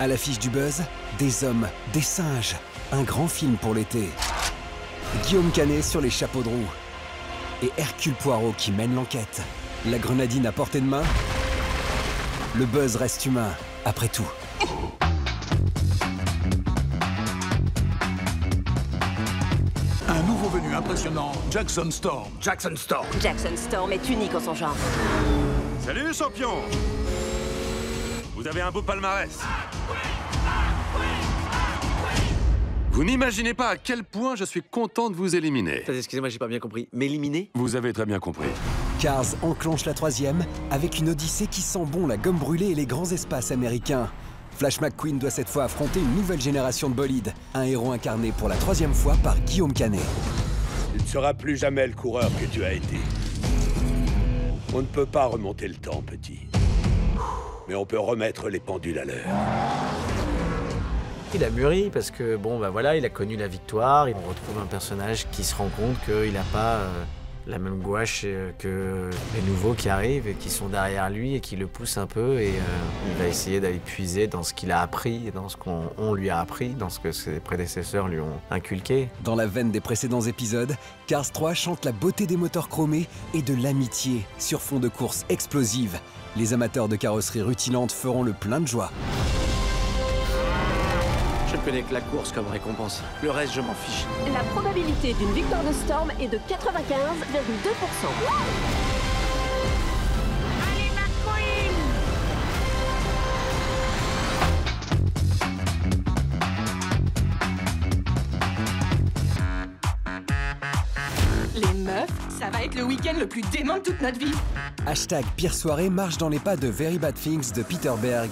À l'affiche du buzz, des hommes, des singes, un grand film pour l'été. Guillaume Canet sur les chapeaux de roue. Et Hercule Poirot qui mène l'enquête. La grenadine à portée de main. Le buzz reste humain, après tout. Un nouveau venu impressionnant, Jackson Storm. Jackson Storm. Jackson Storm est unique en son genre. Salut, champion! Vous avez un beau palmarès. Vous n'imaginez pas à quel point je suis content de vous éliminer. Excusez-moi, j'ai pas bien compris. M'éliminer? Vous avez très bien compris. Cars enclenche la troisième avec une odyssée qui sent bon la gomme brûlée et les grands espaces américains. Flash McQueen doit cette fois affronter une nouvelle génération de bolides. Un héros incarné pour la troisième fois par Guillaume Canet. Tu ne seras plus jamais le coureur que tu as été. On ne peut pas remonter le temps, petit. Mais on peut remettre les pendules à l'heure. Il a mûri parce que, bon, bah voilà, il a connu la victoire. On retrouve un personnage qui se rend compte qu'il n'a pas la même gouache que les nouveaux qui arrivent et qui sont derrière lui et qui le poussent un peu. Et il va essayer d'aller puiser dans ce qu'il a appris, dans ce qu'on lui a appris, dans ce que ses prédécesseurs lui ont inculqué. Dans la veine des précédents épisodes, Cars 3 chante la beauté des moteurs chromés et de l'amitié sur fond de course explosive. Les amateurs de carrosserie rutilante feront le plein de joie. Je ne connais que la course comme récompense. Le reste, je m'en fiche. La probabilité d'une victoire de Storm est de 95,2%. Allez, McQueen! Les meufs, ça va être le week-end le plus dément de toute notre vie. Hashtag Pire Soirée marche dans les pas de Very Bad Things de Peter Berg.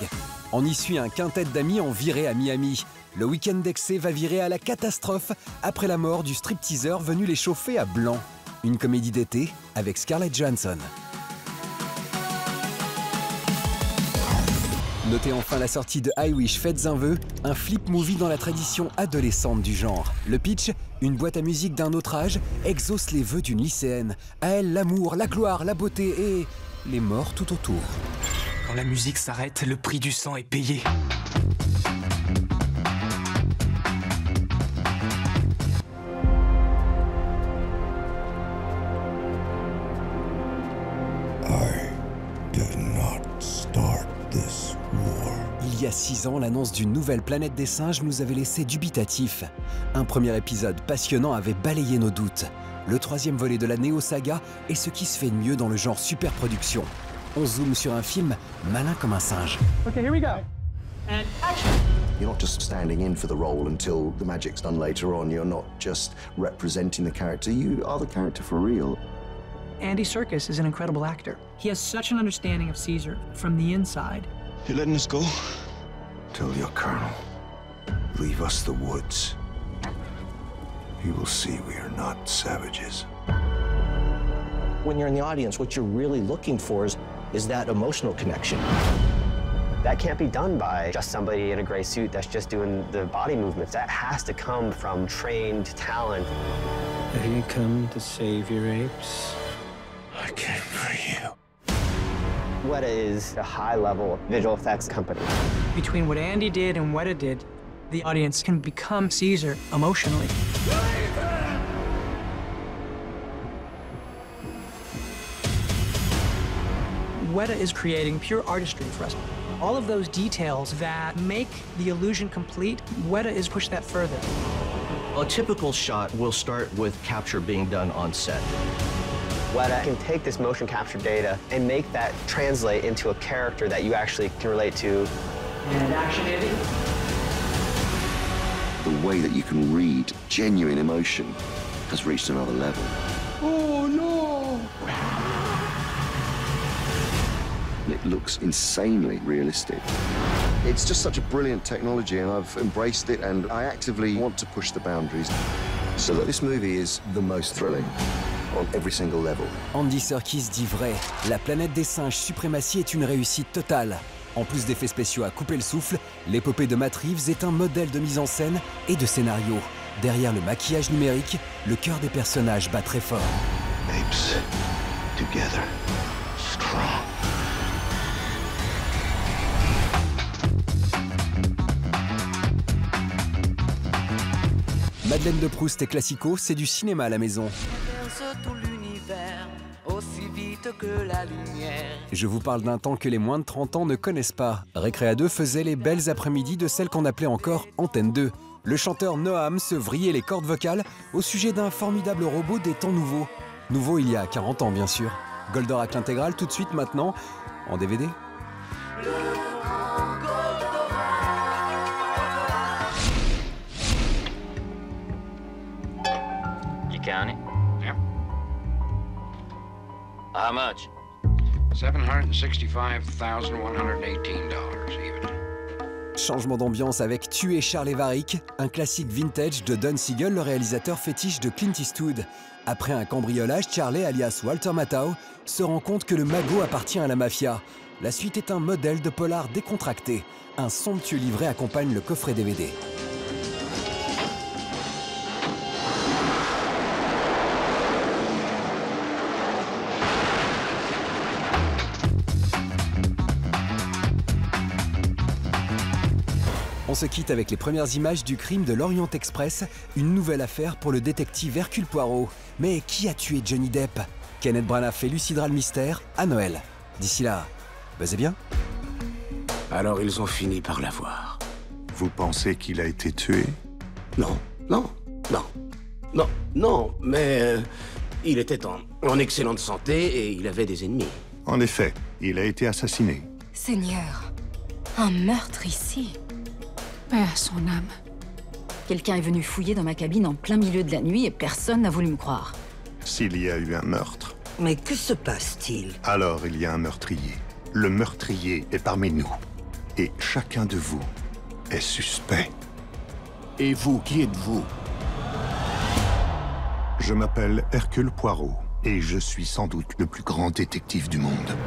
On y suit un quintet d'amis en virée à Miami. Le week-end d'excès va virer à la catastrophe après la mort du stripteaseur venu les chauffer à blanc. Une comédie d'été avec Scarlett Johansson. Notez enfin la sortie de I Wish Faites un vœu, un flip movie dans la tradition adolescente du genre. Le pitch, une boîte à musique d'un autre âge exauce les vœux d'une lycéenne. À elle l'amour, la gloire, la beauté et les morts tout autour. Quand la musique s'arrête, le prix du sang est payé. Il y a 6 ans, l'annonce d'une nouvelle planète des singes nous avait laissé dubitatifs. Un premier épisode passionnant avait balayé nos doutes. Le 3e volet de la Néo-saga est ce qui se fait de mieux dans le genre superproduction. On zoome sur un film malin comme un singe. Okay, here we go. And action! You're not just standing in for the role until the magic's done later on. You're not just representing the character. You are the character for real. Andy Serkis is an incredible actor. He has such an understanding of Caesar from the inside. You're letting us go? Tell your colonel, leave us the woods. He will see we are not savages. When you're in the audience, what you're really looking for is that emotional connection. That can't be done by just somebody in a gray suit that's just doing the body movements. That has to come from trained talent. Have you come to save your apes? I came for you. Weta is a high-level visual effects company. Between what Andy did and Weta did, the audience can become Caesar emotionally. Weta is creating pure artistry for us. All of those details that make the illusion complete, Weta is pushed that further. A typical shot will start with capture being done on set. Weta can take this motion capture data and make that translate into a character that you actually can relate to. And action, Andy. The way that you can read genuine emotion has reached another level. Oh, no! It looks insanely realistic. It's just such a brilliant technology, and I've embraced it, and I actively want to push the boundaries. So that this movie is the most thrilling on every single level. Andy Serkis dit vrai, la planète des singes suprématie est une réussite totale. En plus d'effets spéciaux à couper le souffle, l'épopée de Matt Reeves est un modèle de mise en scène et de scénario. Derrière le maquillage numérique, le cœur des personnages bat très fort. Apes, together, strong. Madeleine de Proust et Classico, c'est du cinéma à la maison. Je vous parle d'un temps que les moins de 30 ans ne connaissent pas. Récréa 2 faisait les belles après-midi de celle qu'on appelait encore Antenne 2. Le chanteur Noam se vrillait les cordes vocales au sujet d'un formidable robot des temps nouveaux. Nouveau il y a 40 ans, bien sûr. Goldorak l'intégrale, tout de suite maintenant, en DVD. You count it? Yep. How much? $765,118 even. Changement d'ambiance avec Tuer Charles Evarick, un classique vintage de Don Siegel, le réalisateur fétiche de Clint Eastwood. Après un cambriolage, Charlie, alias Walter Matthau, se rend compte que le magot appartient à la mafia. La suite est un modèle de polar décontracté. Un somptueux livret accompagne le coffret DVD. On se quitte avec les premières images du crime de l'Orient Express, une nouvelle affaire pour le détective Hercule Poirot. Mais qui a tué Johnny Depp? Kenneth Branagh élucidera le mystère à Noël. D'ici là, buzzez bien. Alors ils ont fini par l'avoir. Vous pensez qu'il a été tué? Non, mais il était en excellente santé et il avait des ennemis. En effet, il a été assassiné. Seigneur, un meurtre ici. Paix à son âme. Quelqu'un est venu fouiller dans ma cabine en plein milieu de la nuit et personne n'a voulu me croire. S'il y a eu un meurtre... Mais que se passe-t-il? Alors il y a un meurtrier. Le meurtrier est parmi nous. Et chacun de vous est suspect. Et vous, qui êtes-vous? Je m'appelle Hercule Poirot et je suis sans doute le plus grand détective du monde.